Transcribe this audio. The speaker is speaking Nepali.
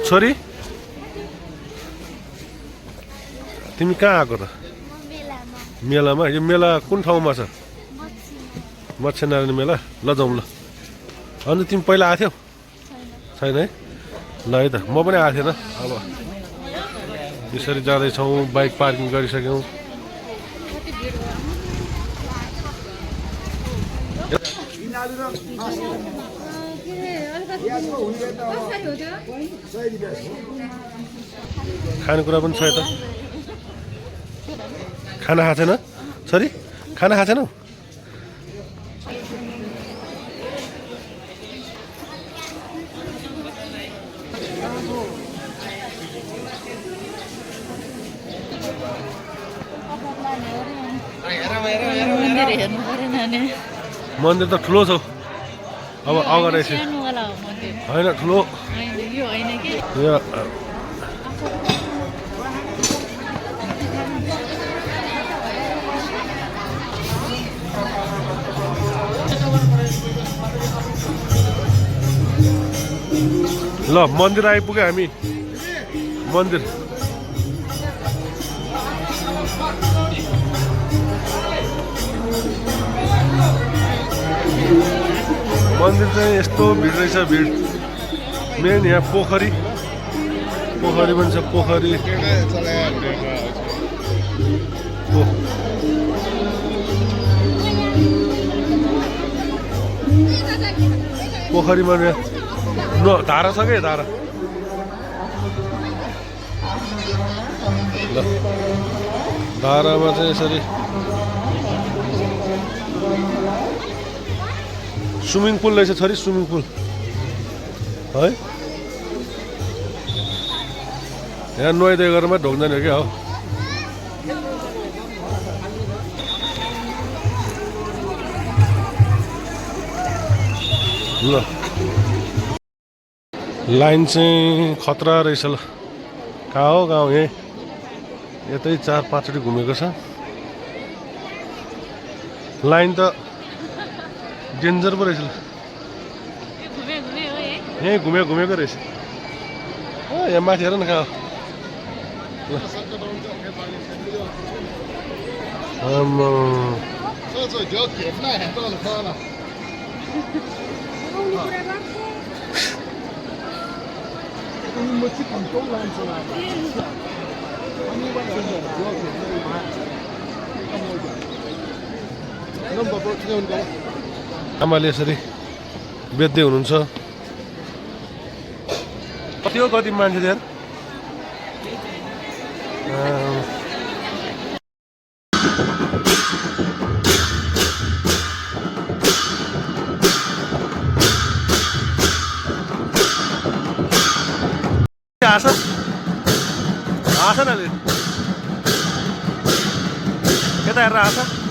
छोरी तिमी कहाँ आएको त मेलामा यो मेला कुन ठाउँमा छ मत्स्यनारायण मेला ल जाउँ ल अनि तिमी पहिला आएको थियौ छैन है ल है त म पनि आएको थिएन अब यसरी जाँदैछौँ बाइक पार्किङ गरिसक्यौँ खानेकुरा पनि छ यता खाना खाएको छैन छोरी खाना खाएको छैनौ मन्दिर त ठुलो छ अब अगाडि होइन ठुलो ल मन्दिर आइपुग्यो हामी मन्दिर मन्दिर चाहिँ यस्तो भिड रहेछ भिड मेन यहाँ पोखरी पनि छ पोखरी पोखरीमा धारा छ क्या धारा ल धारामा चाहिँ यसरी स्विमिङ पुल रहेछ छोरी स्विमिङ पुल है यहाँ नुहाइदिए गरेर मात्रै ढोक्दैन क्या हो ल लाइन चाहिँ खतरा रहेछ ल कहाँ हो गाउँ यहीँ यतै 4-5 चोटि घुमेको छ लाइन त डेन्जर पो रहेछ यहीँ घुमेको रहेछ हो यहाँ माथि हेर न कहाँ आमाले यसरी बेच्दै हुनुहुन्छ कति हो कति मान्छे त्यहाँ आछ न यता हेरेर आछ